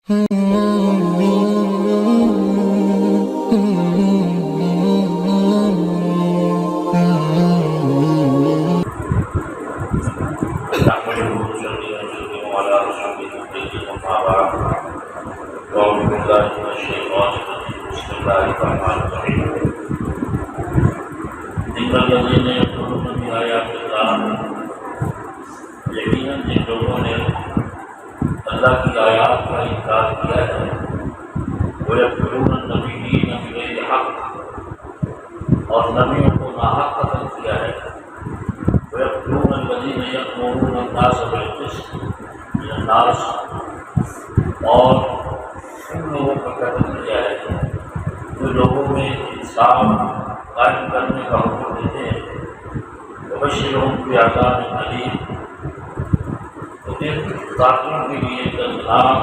یقیناً جن لوگوں نے اللہ کی آیات کا انکار کیا ہے وہ یقولون النبیین بغیر حق، اور نبیوں کو ناحق قتل کیا ہے، وہ یقولون الذین یأمرون الناس بالقسط من الناس، اور ان لوگوں کا قتل کیا ہے جو لوگوں میں انصاف قائم کرنے کا حکم دیتے ہیں، وبشرہم بعذاب الیم، ان قاتلوں کے لیے دردناک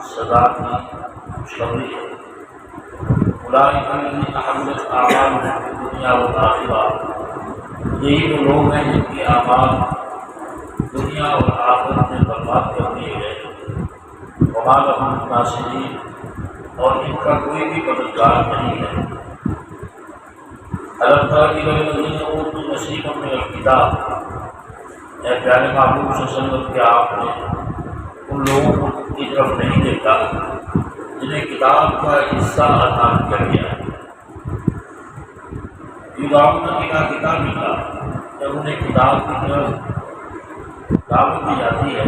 سزا کی خوشخبری ہے۔ اولئک الذین حبطت اعمالهم فی الدنیا والآخرہ، یہی وہ لوگ ہیں جن کے اعمال دنیا اور آخرت میں برباد کر دیے گئے، وما لهم من ناصرین، اور ان کا کوئی بھی مددگار نہیں ہے۔ الم تر الی الذین اوتوا نصیبا من الکتاب، اے پیارے محبوب صلی اللہ علیہ وسلم، کیا آپ نے ان لوگوں کی طرف نہیں دیکھا جنہیں کتاب کا حصہ عطا کیا گیا ہے؟ یدعون الی کتاب اللہ، جب انہیں کتاب کی طرف دعوت دی جاتی ہے،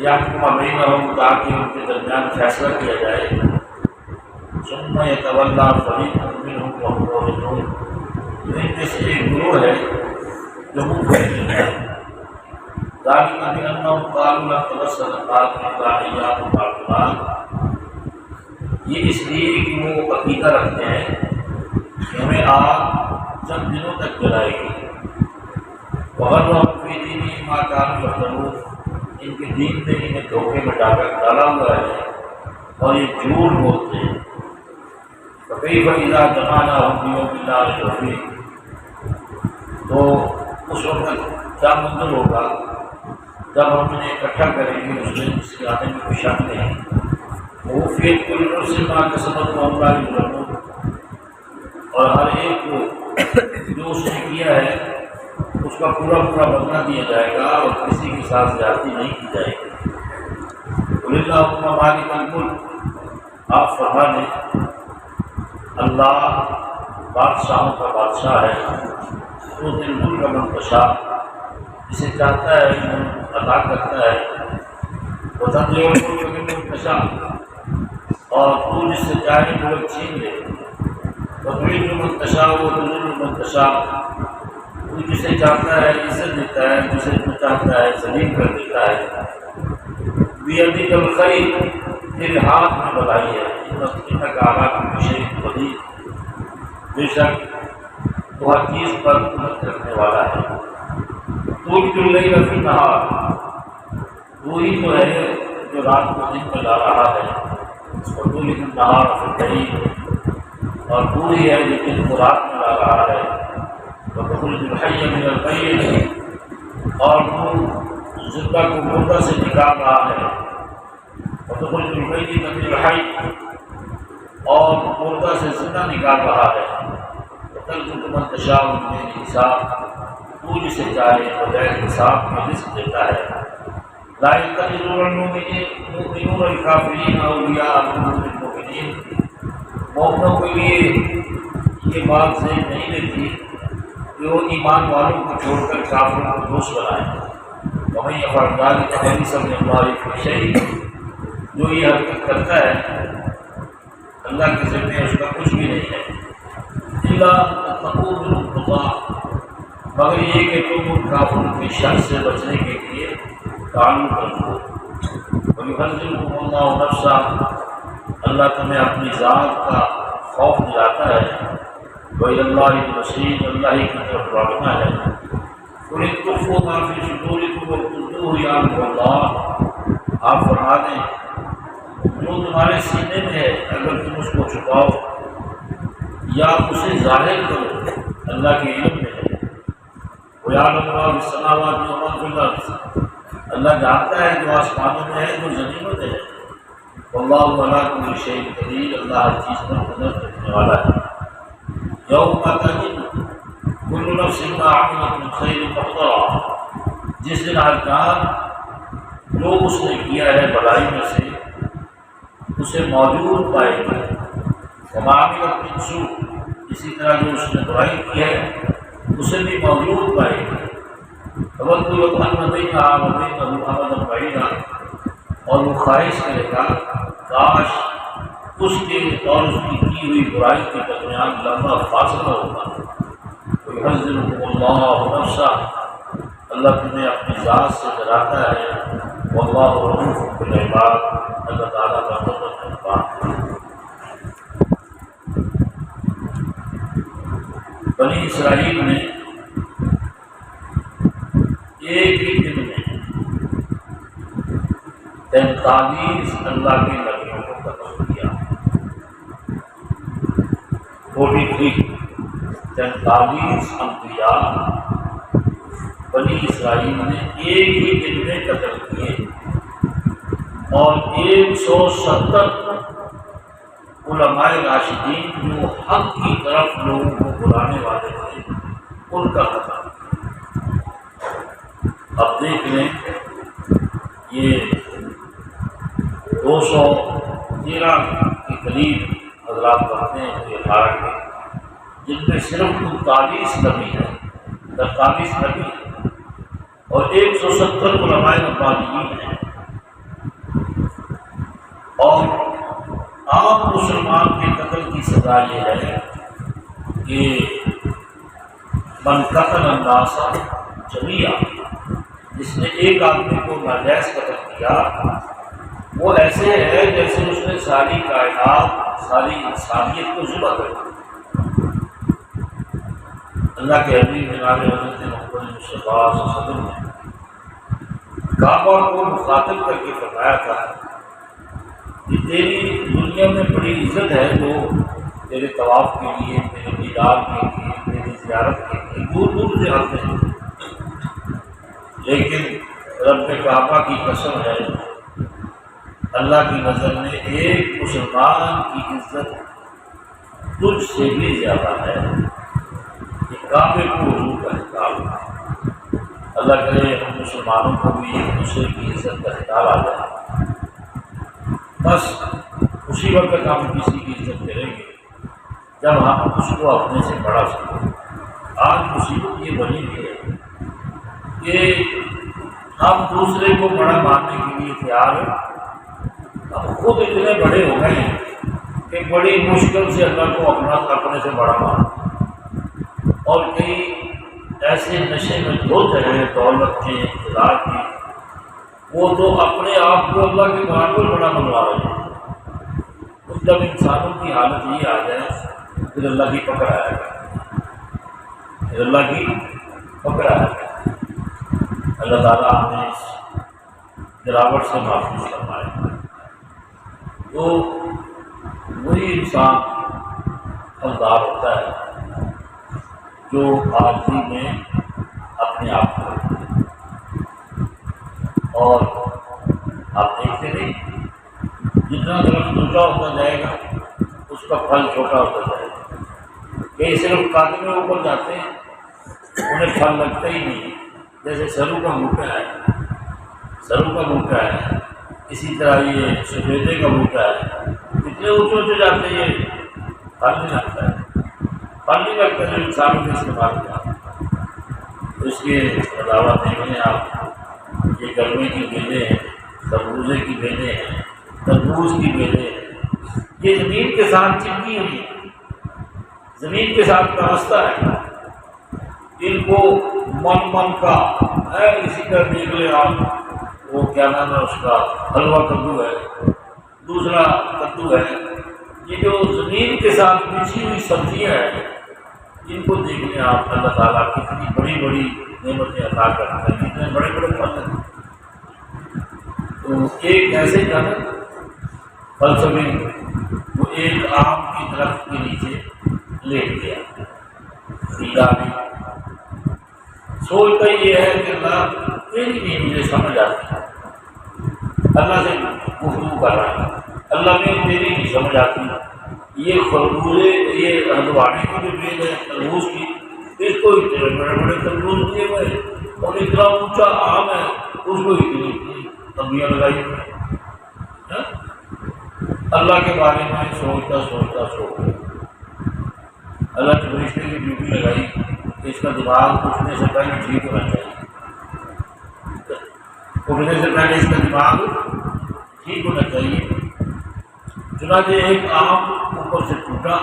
یحکم بینہم، تاکہ ان کے درمیان فیصلہ کیا جائے، ثم یتولی فریق منہم وہم معرضون، ان میں سے ایک گروہ ہے جو منہ پھیر ہے، ذالک بانہم قالوا لن تمسنا النار الا ایام معدودات، یہ اس لیے کہ وہ عقیدہ رکھتے ہیں کہ ہمیں آگ چند دنوں تک جلائے گی، وغرہم فی دینہم ما کانوا یفترون، ان کے دین نے انہیں دھوکے میں ڈالا ہوا ہے اور یہ جھوٹ بولتے ہیں۔ فکیف اذا جمعناہم لیوم لا ریب فیہ، تو اس وقت کیا منظر ہوگا جب ہم انہیں اکٹھا کریں گے اس دن جس کے آنے میں کوئی شک نہیں۔ ووفیت کل نفس ما کسبت وہم لا یظلمون، اور ہر ایک کو جو اس نے کیا ہے اس کا پورا بدلہ دیا جائے گا اور کسی کے ساتھ زیادتی نہیں کی جائے گی۔ قل اللہم مالک الملک، آپ فرما دیں اللہ بادشاہوں کا بادشاہ ہے، تؤتی الملک من تشاء، جسے چاہتا ہے عطا کرتا ہے، وتنزع الملک ممن تشاء، اور تو جس سے چاہے ملک چھین لے، وتعز من تشاء وتذل من تشاء، تو جسے چاہتا ہے عزت دیتا ہے، جسے چاہتا ہے ذلیل کر دیتا ہے۔ بیدک الخیر، تیرے ہاتھ میں بھلائی ہے، انک علی کل شیء قدیر، بے شک تو ہر چیز پر قدرت رکھنے والا ہے۔ تولج اللیل فی النہار، وہی تو ہے جو رات کو دن میں لا رہا ہے، وتولج النہار فی اللیل، اور وہی ہے جو دن کو رات میں لا رہا ہے، وتخرج الحی من المیت، اور تو زندہ کو مردہ سے نکال رہا ہے، وتخرج المیت من الحی، اور مردہ سے زندہ نکال رہا ہے، وترزق من تشاء بغیر حساب، تو جسے چاہے بغیر حساب میں رزق دیتا ہے۔ لا يتخذ المؤمنون الکافرین اولیاء من دون المؤمنین، مومنوں کے لیے یہ بات صحیح نہیں لیتی کہ وہ ایمان والوں کو چھوڑ کر کافروں کو دوست بنائیں۔ ومن یفعل ذلک فلیس من اللہ فی شیء، جو یہ حرکت کرتا ہے اللہ کے ذمے اس کا کچھ بھی نہیں ہے، الا ان تتقوا منهم تقاۃ، مگر یہ کہ تم ان کافروں کی شر سے بچنے کے لیے تعلق رکھو۔ وَيُحَذِّرُكُمُ اللَّهُ نَفْسَهُ، اللہ تمہیں اپنی ذات کا خوف دلاتا ہے۔ وَإِلَى اللَّهِ الْمَصِيرُ، اللہ ہی کی طرف لوٹنا ہے۔ قُلْ إِن تُخْفُوا مَا فِي صُدُورِكُمْ وَتُبْدُوهُ يَعْلَمْهُ اللَّهُ، آپ فرما دیں جو تمہارے سینے میں ہے اگر تم اس کو چھپاؤ یا اسے ظاہر کرو، اللہ کے علم میں ہے۔ وَيَعْلَمُ مَا فِي السَّمَاوَاتِ وَمَا فِي الْأَرْضِ، اللہ جانتا ہے جو آسمانوں میں ہے جو زمینوں میں ہے۔ اللہ علیٰ کل شیء قدیر، اللہ ہر چیز پر قدرت رکھنے والا ہے۔ یوم تجد کل نفس ما عملت من خیر محضرا، جس دن ہر جان جو اس نے کیا ہے بڑائی میں سے اسے موجود پائے گی، وما عملت من سوء، اسی طرح جو اس نے برائی کی ہے اسے بھی موجود پائے گی۔ تود لو ان بینہا وبینہ امدا بعیدا، اور وہ خواہش کرے گا کاش اس کے اور اس کی ہوئی برائی کے درمیان لمبا فاصلہ ہوگا۔ ویحذرکم اللہ نفسہ، اللہ تمہیں اپنی ذات سے ڈراتا ہے۔ واللہ رؤوف بالعباد، اللہ تعالیٰ کا بہت مہربان ہے۔ بنی اسرائیل نے ایک ہی دن میں 43 اللہ کے نبیوں کو قتل کیا۔ 43 انبیاء بنی اسرائیل نے ایک ہی دن میں قتل کیے، اور 170 علماء راشدین جو حق کی طرف لوگوں کو بلانے والے تھے ان کا قتل۔ اب دیکھ لیں، یہ 213 کے قریب حضرات بنتے ہیں یہ بھارت میں، جن میں صرف 39 نبی ہیں، 43 نبی ہیں، اور 170 علماء ربانیین ہیں۔ اور عام مسلمان کے قتل کی سزا یہ ہے کہ من قتل الناس جمیعا، جس نے ایک آدمی کو ناجائز قتل کیا وہ ایسے ہے جیسے اس نے ساری کائنات، ساری انسانیت کو ذبح کر دیا۔ اللہ کے حبیب جناب حضرت محمد مصطفیٰ صلی اللہ علیہ وسلم نے کعبہ کو مخاطب کر کے فرمایا تھا کہ تیری دنیا میں بڑی عزت ہے جو تیرے طواف کے لیے، تیرے دیدار کے لیے، تیری زیارت کے لیے دور دور سے آتے ہیں، لیکن رب کعبہ کی قسم ہے اللہ کی نظر میں ایک مسلمان کی عزت تجھ سے بھی زیادہ ہے۔ یہ کعبے کو حضور کا خطاب ہے۔ اللہ کرے ہم مسلمانوں کو بھی ایک دوسرے کی عزت کا خطاب آ جائے، بس اسی وقت ہم کسی کی عزت کریں گے جب ہم اس کو اپنے سے بڑا سمجھیں۔ آج مصیبت یہ بنی ہوئی ہے کہ ہم دوسرے کو بڑا ماننے کے لیے تیار ہیں، ہم خود اتنے بڑے ہو گئے ہیں کہ بڑی مشکل سے اللہ کو اپنے سے بڑا مانتے، اور کئی ایسے نشے میں دھوت ہیں دولت کے، اقتدار کی، وہ تو اپنے آپ کو اللہ کے برابر بڑا بنوا رہے ہیں۔ جب انسانوں کی حالت یہ آ جائے پھر اللہ کی پکڑ آئے گا، پھر اللہ کی پکڑ آئے گا۔ اللہ تعالیٰ ہمیں اس گراوٹ سے محفوظ فرمائے۔ تو وہی انسان حقدار ہوتا ہے جو عاجزی میں اپنے آپ کو رکھتے ہیں، اور آپ دیکھتے نہیں جتنا درخت اونچا ہوتا جائے گا اس کا پھل چھوٹا ہوتا جائے گا۔ کئی صرف قدمے اوپر جاتے ہیں انہیں پھل لگتا ہی نہیں، جیسے سرو کا بوٹا ہے، سرو کا بوٹا ہے، اسی طرح یہ سفیدے کا بوٹا ہے، اتنے اونچے اونچے جاتے ہیں یہ پھل نہیں لگتا ہے، پھل نہیں لگتا جو انسانوں کے استعمال کیا۔ اس کے علاوہ دیکھیں آپ، یہ گرمی کی بیلیں ہیں، تربوزے کی بیلیں ہیں، تربوز کی بیلیں ہیں، یہ زمین کے ساتھ چپکی ہوئی ہیں، زمین کے ساتھ وابستہ ہے۔ ان کو من کا ہے، اسی طرح دیکھ لیں آپ، وہ کیا نام ہے اس کا، حلوہ کدو ہے، دوسرا کدو ہے، یہ جو زمین کے ساتھ بچھی ہوئی سبزیاں ہیں ان کو دیکھ لیں آپ، اللہ تعالیٰ کتنی بڑی بڑی نعمتیں عطا کرتا ہے، کتنے بڑے بڑے پھل ہیں۔ تو ایک ایسے جانب فلسفی وہ ایک آم کی درخت کے نیچے لیٹ گیا، سیدھا بھی سوچتا یہ ہے کہ اللہ تیری نہیں مجھے سمجھ آتی ہے، اللہ سے گفتگو کر رہا ہے، اللہ میں تیری نہیں سمجھ آتی، یہ خربوزے، یہ ہندواڑی کی جو بیل ہے تربوز کی، اس کو اتنے بڑے بڑے تربوز دیے ہوئے اور اتنا اونچا آم ہے اس کو اتنی تبیاں لگائی ہوئی۔ اللہ کے بارے میں سوچتا سوچتا اللہ نے فرشتے کی ڈیوٹی لگائی کہ اس کا دماغ اٹھنے سے پہلے ٹھیک ہونا چاہیے، اٹھنے سے پہلے اس کا دماغ ٹھیک ہونا چاہیے۔ چنانچہ ایک آم اوپر سے ٹوٹا،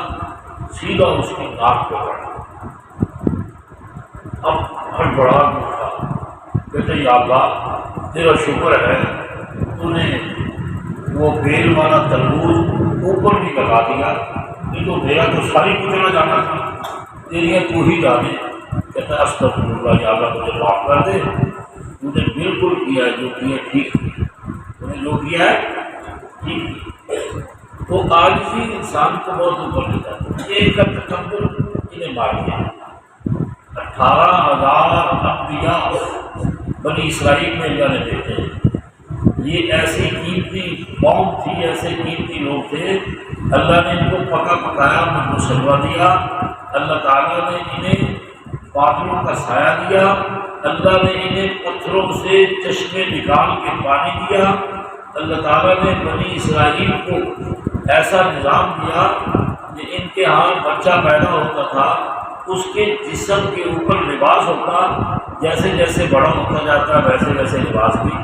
سیدھا اس کی ناک پہ پڑا۔ اب ہڑبڑا اٹھا، کہتے یا اللہ تیرا شکر ہے تو نے وہ بیل والا تربوز اوپر بھی لگا دیا، نہیں تو میرا تو ساری کچلا جانا تھا، تیری تو ہی جانے۔ کہتا ہے استغفر اللہ، یا اللہ مجھے معاف کر دے، تو نے بالکل کیا ہے جو کیا ٹھیک کیا، تو نے جو کیا ہے ٹھیک کیا۔ تو آج ہی انسان کو بہت اوپر لے جاتا ہے، ایک کا تکبر انہیں مار دیا۔ 18,000 انبیاء بنی اسرائیل میں اللہ نے بھیجے، یہ ایسی قیمتی قوم تھی، ایسے قیمتی لوگ تھے، اللہ نے ان کو پکا پکایا مسلوا دیا، اللہ تعالیٰ نے انہیں بادلوں کا سایہ دیا، اللہ نے انہیں پتھروں سے چشمے نکال کے پانی دیا، اللہ تعالیٰ نے بنی اسرائیل کو ایسا نظام دیا کہ ان کے ہاں بچہ پیدا ہوتا تھا اس کے جسم کے اوپر لباس ہوتا، جیسے جیسے بڑا ہوتا جاتا ویسے ویسے لباس بھی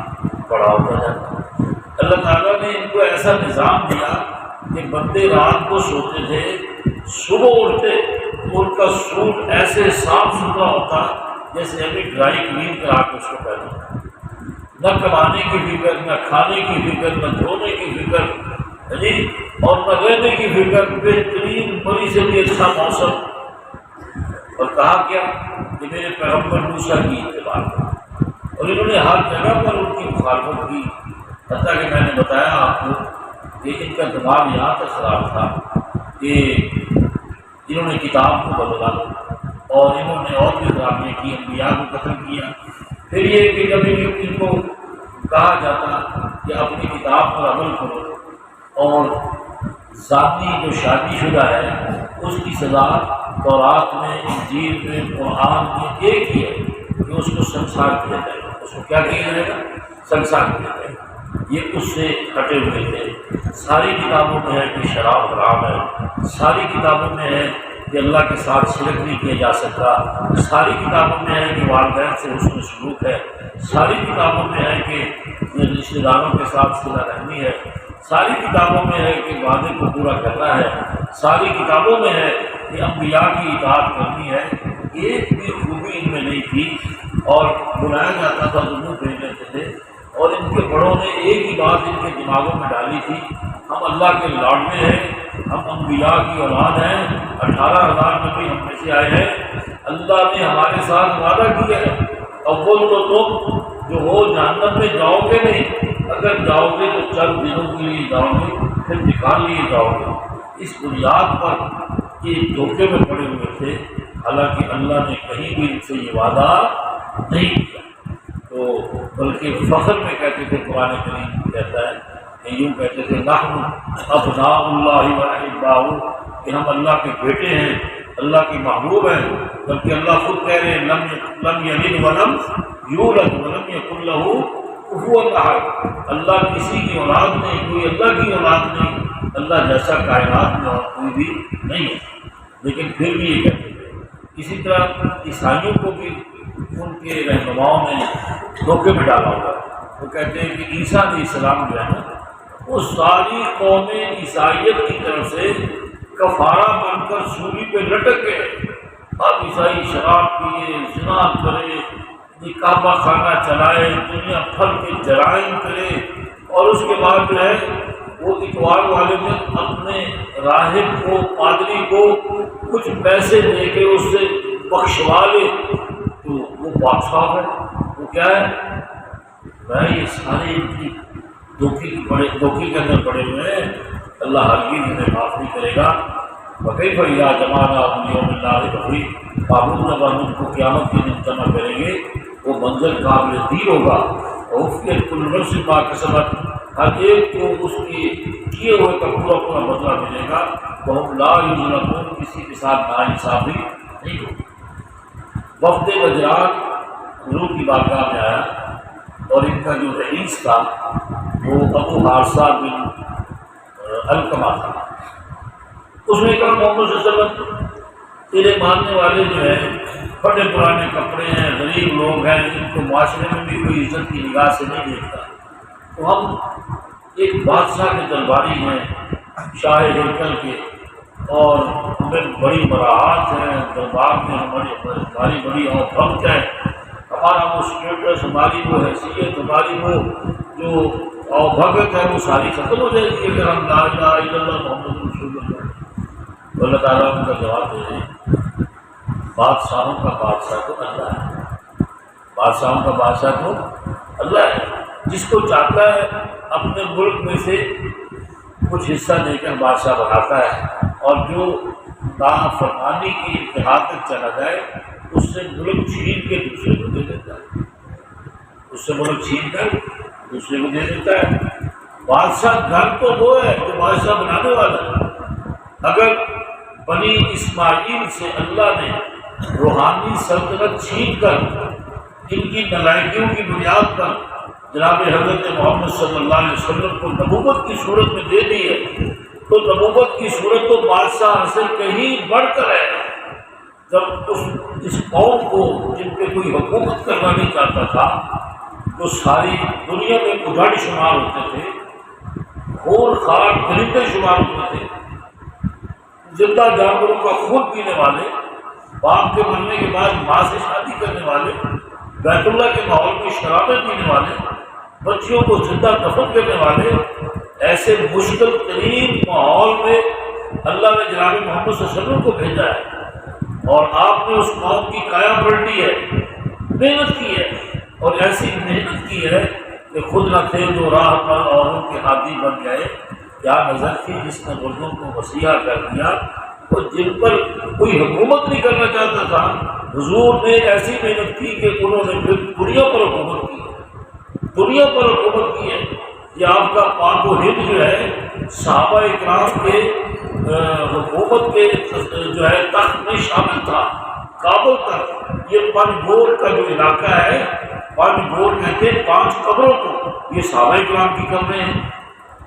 بڑا ہوتا جاتا۔ اللہ تعالیٰ نے ان کو ایسا نظام دیا کہ بندے رات کو سوتے تھے، صبح اٹھتے ان کا سوٹ ایسے صاف ستھرا ہوتا جیسے ابھی ڈرائی کلین کرا کے اس کو پہنا، نہ کمانے کی فکر، نہ کھانے کی فکر، نہ دھونے کی فکر، اور نہ رہنے کی فکر، بہترین بڑی سے بھی اچھا موسم۔ اور کہا کیا کہ میرے پیغمبر موسیٰ کی اتباع کرو، اور انہوں نے ہر جگہ پر ان کی مخالفت کی، حتیٰ کہ میں نے بتایا آپ کو کہ ان کا دماغ یہاں تک خراب تھا کہ انہوں نے کتاب کو بدلا اور انہوں نے اور بھی خرابیاں کی، انبیاء کو قتل کیا۔ پھر یہ کہ جب ان کو کہا جاتا کہ اپنی کتاب پر عمل کرو، اور ذاتی جو شادی شدہ ہے اس کی سزا تورات میں، انجیل میں، قرآن میں ایک ہی ہے کہ اس کو سنسار کیا جائے گا۔ اس کو کیا کیا جائے گا؟ سنسار کیا جائے گا۔ یہ اس سے ہٹے ہوئے تھے۔ ساری کتابوں میں ہے کہ شراب حرام ہے، ساری کتابوں میں ہے کہ اللہ کے ساتھ شرک نہیں کیا جا سکتا، ساری کتابوں میں ہے کہ والدین سے حسن سلوک ہے، ساری کتابوں میں ہے کہ رشتہ داروں کے ساتھ صلہ رحمی ہے، ساری کتابوں میں ہے کہ وعدے کو پورا کرنا ہے، ساری کتابوں میں ہے کہ انبیاء کی اطاعت کرنی ہے۔ ایک بھی خوبی ان میں نہیں تھی، اور بلایا جاتا تھا تو منہ پھیر لیتے تھے۔ اور ان کے بڑوں نے ایک ہی بات ان کے دماغوں میں ڈالی تھی، ہم اللہ کے لاڈلے ہیں، ہم انبیاء کی اولاد ہیں، 18,000 نبی ہم میں سے آئے ہیں، اللہ نے ہمارے ساتھ وعدہ کیا ہے، اول تو تم جو ہو جہنم میں جاؤ گے نہیں، اگر جاؤ گے تو چند دنوں کے لیے جاؤ گے، پھر نکال لیے جاؤ گے۔ اس بنیاد پر یہ دھوکے میں پڑے ہوئے تھے، حالانکہ اللہ نے کہیں بھی ان سے یہ وعدہ نہیں کیا، تو بلکہ فخر میں کہتے تھے، قرآن کریم کہتا ہے کہ یوں کہتے تھے نحن ابناء اللہ و احباؤہ، کہ ہم اللہ کے بیٹے ہیں، اللہ کے محبوب ہیں۔ بلکہ اللہ خود کہہ رہے ہیں لم یلد ولم یولد ولم یکن لہ کفوا احد، اللہ کسی کی اولاد نہیں، کوئی اللہ کی اولاد نہیں، اللہ جیسا کائنات میں اور کوئی بھی نہیں ہے، لیکن پھر بھی یہ کہتے تھے۔ اسی طرح عیسائیوں کو بھی ان کے رہنماؤں نے دھوکے میں ڈالا ہوا، وہ کہتے ہیں کہ عیسیٰ علیہ السلام جو ہے نا، وہ ساری قومیں عیسائیت کی طرف سے کفارہ بن کر سولی پہ لٹک گئے۔ اب عیسائی شراب پیے، زنا کرے، کعبہ خانہ چلائے، دنیا بھر کے جرائم کرے، اور اس کے بعد جو ہے وہ اتوار والے دن اپنے راہب کو، پادری کو کچھ پیسے دے کے اس سے بخشوا لے، تو وہ بادشاہ ہے، وہ کیا ہے؟ بھائی یہ سارے ان کی دھوکے کے اندر پڑے ہوئے ہیں، اللہ ہرگز انہیں معاف نہیں کرے گا۔ وکیف اذا جمعناہم لیوم لا ریب فیہ، معبود جب ہم ان کو قیامت کے دن جمع کریں گے وہ منظر قابل دید ہوگا۔ ووفیت کل نفس ما کسبت، ہر ایک کو اس کی کیے ہوئے کا پورا پورا بدلہ ملے گا. وہم لا یظلمون، کسی کے ساتھ ناانصافی نہیں ہوگی. وفد نجران حضور کی بارگاہ میں آیا اور ان کا جو رئیس تھا وہ ابو حارثہ بن علقمہ تھا. اس نے کہا محمد صلی اللہ علیہ وسلم تیرے ماننے والے جو ہیں پھٹے پرانے کپڑے ہیں، غریب لوگ ہیں، ان کو معاشرے میں بھی کوئی عزت کی نگاہ سے نہیں دیکھتا. تو ہم ایک بادشاہ کے درباری ہیں، شاہ ہیکل کے، اور ہمیں بڑی مراحت ہے دربار میں، ہماری بڑی اوقات ہے، ہمارا وہ اسٹیٹس، ہماری وہ حیثیت، ہماری وہ جو اوبھگت ہے وہ ساری ختم ہو جائے گی اگر ہم لا الہ الا اللہ محمد رسول اللہ. تو اللہ تعالیٰ ان کا جواب دے رہے ہیں بادشاہوں کا بادشاہ تو اللہ ہے، بادشاہوں کا بادشاہ تو اللہ ہے. جس کو چاہتا ہے اپنے ملک میں سے کچھ حصہ دے کر بادشاہ بناتا ہے، اور جو نافرمانی کی انتہا تک چلا جائے اس سے ملک چھین کے دوسرے کو دے دیتا ہے، اس سے ملک چھین کر دوسرے کو دے دیتا ہے. بادشاہ گھر تو وہ ہے جو بادشاہ بنانے والا ہے. اگر بنی اسماعیل سے اللہ نے روحانی سلطنت چھین کر ان کی نلائکیوں کی بنیاد پر جناب حضرت محمد صلی اللہ علیہ وسلم کو نبوت کی صورت میں دے دی ہے، تو نبوت کی صورت تو بادشاہ سے کہیں بڑھ کر ہے. جب اس قوم کو جن پہ کوئی حکومت کرنا نہیں چاہتا تھا، جو ساری دنیا میں اجاڑ شمار ہوتے تھے، خون خوار درندے شمار ہوتے تھے، زندہ جانوروں کا خون پینے والے، باپ کے مرنے کے بعد ماں سے شادی کرنے والے، بیت اللہ کے ماحول میں شرابیں پینے والے، بچیوں کو زندہ دفن کرنے والے، ایسے مشکل ترین ماحول میں اللہ نے جناب محمد صلی اللہ علیہ وسلم کو بھیجا ہے، اور آپ نے اس قوم کی کایا پلٹی ہے، محنت کی ہے، اور ایسی محنت کی ہے کہ خود نہ تھے جو راہ پر اوروں کے ہادی بن گئے. کیا نظر تھی جس نے مردوں کو مسیحا کر دیا، اور جن پر کوئی حکومت نہیں کرنا چاہتا تھا حضور نے ایسی محنت کی کہ انہوں نے پھر دنیا پر حکومت کی ہے، دنیا پر حکومت کی ہے. یہ آپ کا پاک و ہند جو ہے صحابہ اکرام کے حکومت کے جو ہے تخت میں شامل تھا. کابل تک یہ پن گور کا جو علاقہ ہے، پن گور کہتے ہیں 5 قبروں کو، یہ صحابہ اکرام کی قبریں ہیں.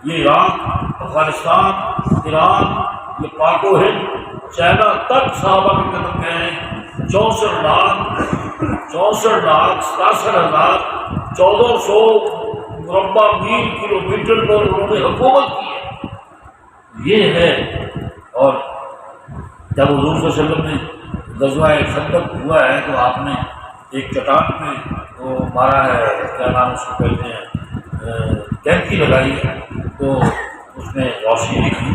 یہ ایران، افغانستان، ایران، یہ پاک و ہند، چائنا تک صحابہ کے قدم گئے ہیں. 64 لاکھ 67,000 1400 مربع میل کلومیٹر پر انہوں نے حکومت کی ہے. یہ ہے. اور جب حضور صلی اللہ علیہ وسلم نے غزوہ خندق ہوا ہے تو آپ نے ایک چٹان پہ وہ مارا ہے، کیا نام اس کو کہتے ہیں، کینکی لگائی ہے، تو اس نے روشنی لکھی.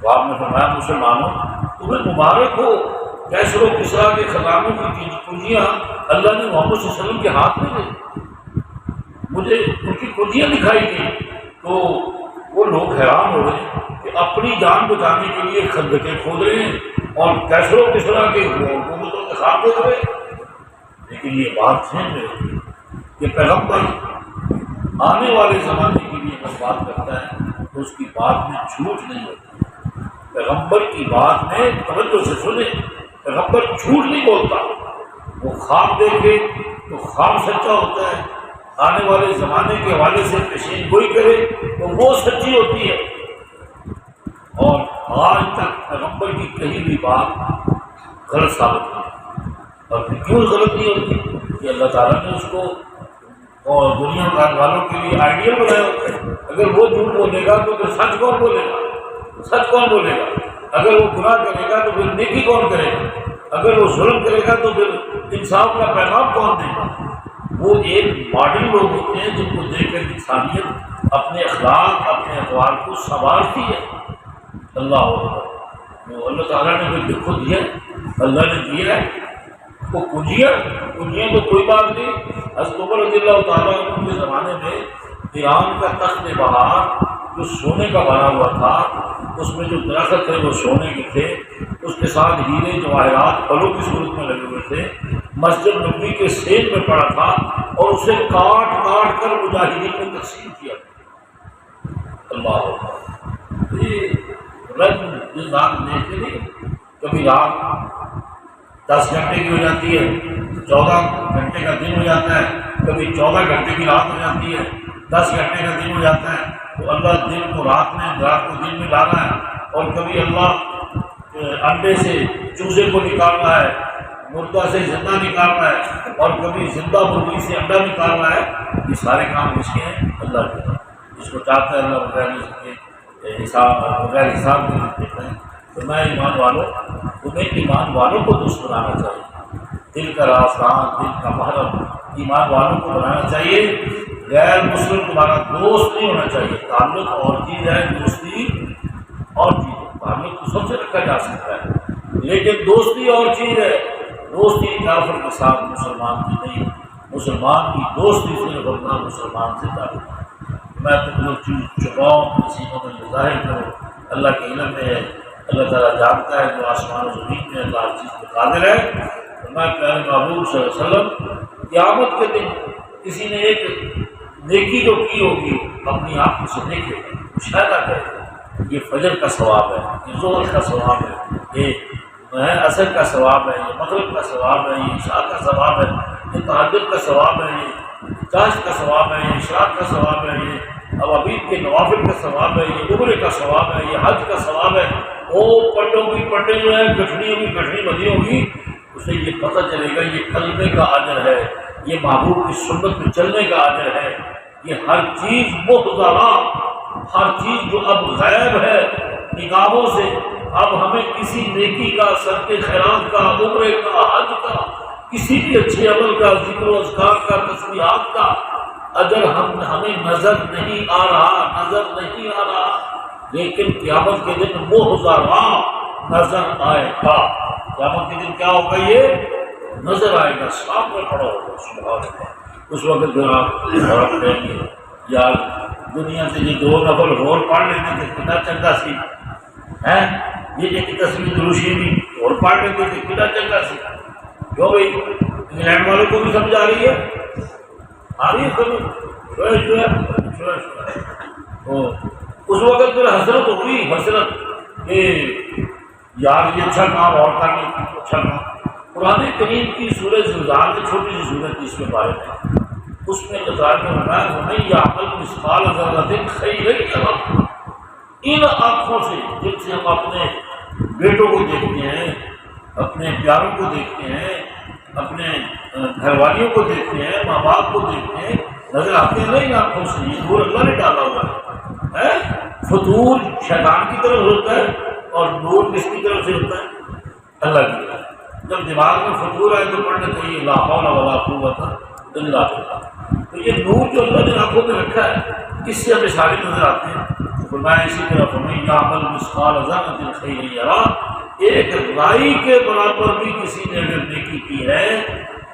تو آپ نے فرمایا مسلمانوں تمہیں مبارک ہو، کیسر و کسریٰ کے خزانوں کی کنجیاں اللہ نے محمد صلی اللہ علیہ وسلم کے ہاتھ میں دی. مجھے ان کی کنجیاں دکھائی گئی تو وہ لوگ حیران ہو گئے کہ اپنی جان بچانے کے لیے خندقیں کھود رہے ہیں اور کیسر و کسریٰ کے حکومتوں کے خاتمے ہو گئے. لیکن یہ بات سمجھ میں کہ پیغمبر آنے والے زمانے کے لیے اگر بات کرتا ہے تو اس کی بات میں جھوٹ نہیں ہوتی. پیغمبر کی بات میں توجہ سے سنیں، پیغمبر جھوٹ نہیں بولتا. وہ خواب دیکھے تو خواب سچا ہوتا ہے، آنے والے زمانے کے حوالے سے پیشین گوئی کرے تو وہ سچی ہوتی ہے. اور آج تک پیغمبر کی کہیں بھی بات غلط ثابت نہیں. اور کیوں غلط نہیں ہوتی کہ اللہ تعالیٰ نے اس کو اور دنیا والوں کے لیے آئیڈیل بنایا ہوتا ہے. اگر وہ جھوٹ بولے گا تو پھر سچ کون بولے گا؟ سچ کون بولے گا؟ اگر وہ گناہ کرے گا تو پھر نیکی کون کرے گا؟ اگر وہ ظلم کرے گا تو پھر انصاف کا پیغام کون دے گا؟ وہ ایک ماڈل لوگ ہوتے ہیں جن کو دیکھ کر انسانیت اپنے اخلاق اپنے اقوال کو سنوارتی ہے. اللہ تعالیٰ نے پھر دیکھو دیا، اللہ نے دیا ہے وہ کنجیاں تو کوئی بات نہیں. حضرت عمر رضی اللہ تعالیٰ عنہ کے زمانے میں ایران کا تخت بہار جو سونے کا بنا ہوا تھا، اس میں جو درخت تھے وہ سونے کے تھے، اس کے ساتھ ہیرے جواہرات پھلوں کی صورت میں لگے ہوئے تھے. مسجد نبوی کے سین میں پڑا تھا اور اسے کاٹ کر مجاہدین میں تقسیم کیا. اللہ دن رات دیکھتے نہیں، کبھی رات 10 گھنٹے کی ہو جاتی ہے، 14 گھنٹے کا دن ہو جاتا ہے، کبھی 14 گھنٹے کی رات ہو جاتی ہے، 10 گھنٹے کا دن ہو جاتا ہے. تو اللہ دن کو رات میں، رات کو دن میں لانا ہے. اور کبھی اللہ انڈے سے چوزے کو نکال رہا ہے، مردہ سے زندہ نکال رہا ہے، اور کبھی زندہ مرغی سے انڈا نکال رہا ہے. یہ سارے کام کس کے ہیں؟ اللہ کے. جس کو چاہتا ہے اللہ بغیر حساب میں دیتا ہے. تو میں ایمان والوں، تمہیں ایمان والوں کو دوست بنانا چاہیے، دل کا راستہ، دل کا محرم ایمان والوں کو بنانا چاہیے. غیر مسلم تمہارا دوست نہیں ہونا چاہیے. تعلق اور چیز ہے، دوستی اور چیز ہے. تعلق تو سب سے رکھا جا سکتا ہے، لیکن دوستی اور چیز ہے. دوستی کافر کے ساتھ مسلمان کی نہیں، مسلمان کی دوستی صرف اپنا مسلمان سے تعلق ہے. میں تم لوگ چیز چھپاؤں، کسی کو میں ظاہر کروں، اللہ کے علم میں ہے. اللہ تعالیٰ جانتا ہے جو آسمان و زمین میں، اللہ ہر چیز پہ قادر ہے. میں پیارے محبوب صلی اللہ علیہ وسلم قیامت کے دن کسی نے ایک نیکی جو کی ہوگی اپنی آنکھوں سے دیکھے، مشاہدہ کرے، یہ فجر کا ثواب ہے، یہ ظہر کا ثواب ہے، یہ عصر کا ثواب ہے، یہ مغرب کا ثواب ہے، یہ عشاء کا ثواب ہے، یہ تہجد کا ثواب ہے، یہ چاشت کا ثواب ہے، یہ اشراق کا ثواب ہے، یہ اوابید کے نوافل کا ثواب ہے، یہ عمرے کا ثواب ہے، یہ حج کا ثواب ہے. وہ پنڈوں کی پنڈے جو ہے، گٹھڑیوں کی گٹھڑی بدی ہوگی، اسے یہ پتہ چلے گا یہ کلمے کا اجر ہے، یہ محبوب کی سنت پہ چلنے کا اجر ہے. یہ ہر چیز محضرہ، ہر چیز جو اب غائب ہے نگاہوں سے، اب ہمیں کسی نیکی کا، صدقے خیرات کا، عمرے کا، حج کا، کسی بھی اچھے عمل کا، ذکر و اذکار کا، تسبیحات کا اجر ہمیں نظر نہیں آ رہا، نظر نہیں آ رہا. لیکن قیامت کے دن محضرہ نظر آئے گا. قیامت کے دن کیا ہوگا؟ یہ نظر آئے گا، سامنے پڑا ہوگا. سبحان اللہ. اس وقت جو آپ کہیں گے یار دنیا سے یہ 2 نفل اور پڑھ لیتے تھے کتنا چنگا سی ہے، یہ ایک تصویر دروشی بھی اور پڑھ لیتے تھے کتنا چنگا سی. کیوں بھائی انگلینڈ والوں کو بھی سمجھ آ رہی ہے، آ رہی ہے سمجھ جو ہے. اس وقت پھر حسرت ہوئی، حسرت کہ یار یہ اچھا کام اور کرنے کی، اچھا کام. قرآن کریم کی سورہ زلزال کی چھوٹی سی سورت اس کے بارے میں، اس میں نظارہ فرمایا وَمَن يَعْمَلْ مِثْقَالَ ذَرَّةٍ خَيْرًا يَرَهُ. ان آنکھوں سے جن سے ہم اپنے بیٹوں کو دیکھتے ہیں، اپنے پیاروں کو دیکھتے ہیں، اپنے گھر والیوں کو دیکھتے ہیں، ماں باپ کو دیکھتے ہیں، نظر آتے ہیں. نہیں آنکھوں سے، یہ نور اللہ نے ڈالا ہوا ہے. فطور شیطان کی طرف ہوتا ہے اور نور کس کی طرف سے ہوتا ہے؟ اللہ کی طرف. جب دماغ میں فطور آئے تو پڑھنا چاہیے لا حول ولا قوت الا باللہ. تو یہ نور جو اللہ نے آنکھوں میں رکھا ہے، اس سے ہمیں سارے نظر آتے ہیں. فرمایا اسی طرح فَمَن يَعْمَلْ مِثْقَالَ ذَرَّةٍ خَيْرًا يَرَهُ. ایک رائی کے برابر بھی کسی نے اگر نیکی کی ہے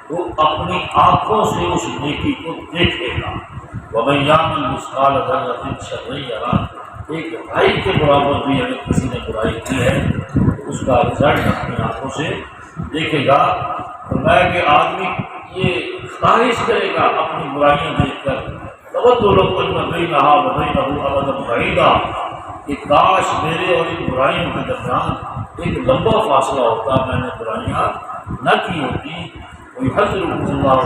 تو اپنی آنکھوں سے اس نیکی کو دیکھے گا. وَمَن يَعْمَلْ مِثْقَالَ ذَرَّةٍ شَرًّا يَرَهُ. ایک رائی کے برابر بھی اگر کسی نے برائی کی ہے تو اس کا رزلٹ اپنی آنکھوں سے دیکھے گا. فرمایا کہ آدمی یہ خواہش کرے گا اپنی برائیاں دیکھ کر، کہ کاش میرے اور ان برائیوں کے درمیان ایک لمبا فاصلہ ہوتا، میں نے برائیاں نہ کی ہوتی. کوئی حضرت اللہ علیہ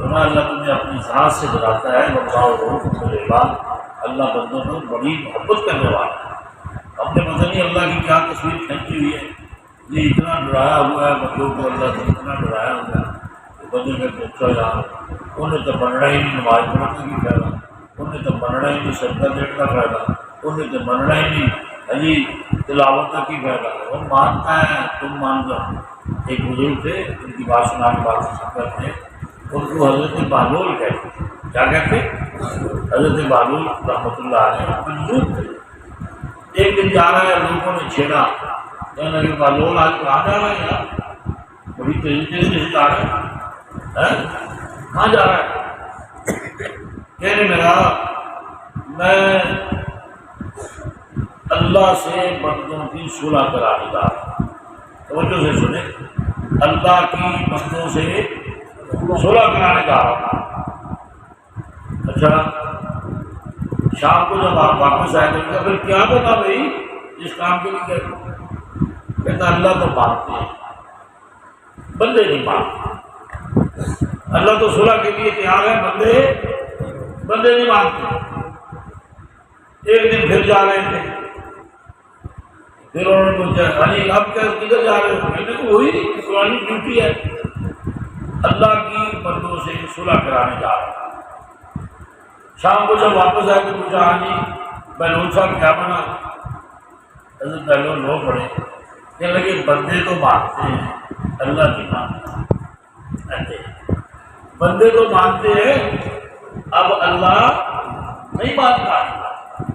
اللہ تمہیں اپنی ذات سے ڈراتا ہے. اللہ بندوں کو بڑی محبت کرنے والا ہے. ہم نے پتہ نہیں اللہ کی کیا تصویر کھینچی ہوئی ہے، یہ اتنا ڈرایا ہوا ہے بندوں کو، اللہ نے اتنا ڈرایا ہوا ہے کہ بندے کا بچہ یار انہیں تو بننا ہی نہیں نماز پڑھنے کی فائدہ، انہیں تو بننا ہی نہیں صدقہ دینے کا فائدہ، انہیں تو بننا ہی نہیں علی تلاوت کی فائدہ. وہ مانتا ہے تم مان جاؤ. ایک بزرگ تھے، ان کی بات سنا کے بات سفر تھے، ان کو حضرت بہلول کہتے. کیا کہتے؟ حضرت بہلول رحمۃ اللہ علیہ بزرگ تھے. ایک دن جا رہا ہے، لوگوں نے چھیڑا، کہنے لگے بہلول آج کہاں جا رہا ہے یار، بڑی طریقے سے جا رہا ہے، کہاں جا رہا ہے؟ کہنے لگا میں اللہ سے بندوں کی صلح کرانے جا رہا ہوں. توجہ سے سنیں، اللہ کی بندوں سے صلح کرانے جا رہا ہوں. اچھا شام کو جب آپ واپس آئے تو پھر کیا بتا بھائی جس کام کے لیے کہتے ہیں، کہتا اللہ تو مانتے ہیں، بندے نہیں مانتے۔ اللہ تو صلح کے لیے تیار ہے، بندے نہیں مانتے۔ ایک دن پھر جا رہے تھے، پھر انہوں نے پوچھا علی اب کدھر جا رہے ہو؟ میں نے کہا وہی قرآنی ڈیوٹی ہے، اللہ کی بندوں سے صلح کرانے جا رہا ہے۔ شام کو جب واپس آئے تو پوچھا ہاں جی بہلول صاحب کیا بنا؟ حضرت بہلول لو پڑے، کہنے لگے بندے تو مانتے ہیں، اللہ نہیں مانتا۔ بندے تو مانتے ہیں، اب اللہ نہیں مانتا۔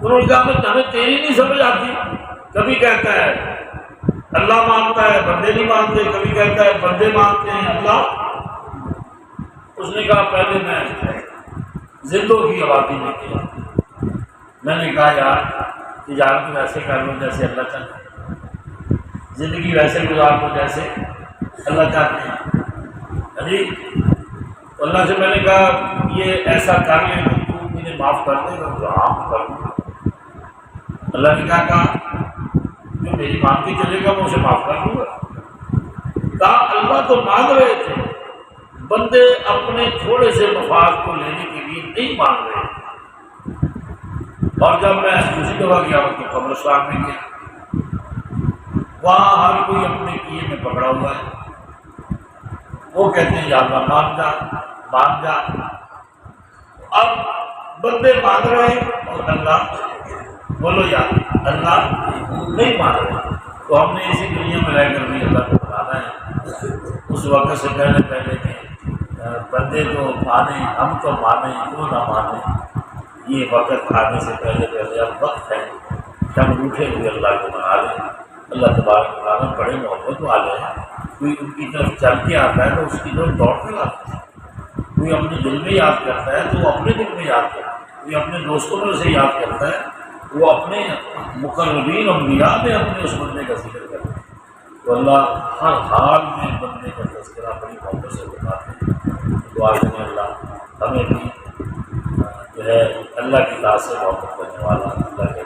انہوں نے کہا ہمیں تیری نہیں سمجھ آتی، کبھی کہتا ہے اللہ مانتا ہے بندے نہیں مانتے، کبھی کہتا ہے بندے مانتے ہیں اللہ۔ اس نے کہا پہلے میں زندوں کی آبادی میں کیا، میں نے کہا یار تجارت ویسے کر لو جیسے اللہ چاہتا ہے، زندگی ویسے گزار لو جیسے اللہ چاہتے ہیں۔ جی اللہ سے میں نے کہا یہ ایسا کر لیں تو تو مجھے معاف کر دے گا؟ ہاں کر دوں گا۔ اللہ نے کہا جو میری مان کے چلے گا میں اسے معاف کر دوں گا۔ کہا اللہ تو مان رہے تھے، بندے اپنے تھوڑے سے مفاد کو لینے کے لیے نہیں مان رہے۔ اور جب میں دوسری دفعہ گیا تو قبرستان میں گیا، وہاں ہر کوئی اپنے کیے میں پکڑا ہوا ہے، وہ کہتے ہیں یا اللہ مان جا مان جا۔ اب بندے مان رہے ہیں اور اللہ بولو یا اللہ نہیں مان رہے، تو ہم نے اسی دنیا میں رہ کر بھی اللہ کو بنانا ہے۔ اس وقت سے پہلے کہ بندے تو مانیں، ہم تو مانیں وہ نہ مانیں، یہ وقت آنے سے پہلے اب وقت ہے کہ ہم روٹھے ہوئے اللہ کو بنا لیں۔ اللہ تبارک و تعالیٰ بڑے محبت والے ہیں، کوئی ان کی طرف چل کے آتا ہے تو اس کی طرف دوڑ کر آتا ہے، کوئی اپنے دل میں یاد کرتا ہے تو وہ اپنے دل میں یاد کرتا ہے، کوئی اپنے دوستوں میں اسے یاد کرتا ہے، وہ اپنے مقربین انبیاء میں اپنے اس بندے کا ذکر کرتا ہے۔ تو اللہ ہر حال میں بندے کا تذکرہ بڑی محبت سے بتاتے ہیں۔ دعا کریں اللہ ہمیں بھی جو ہے اللہ کی ذات سے محبت کرنے والا اللہ کے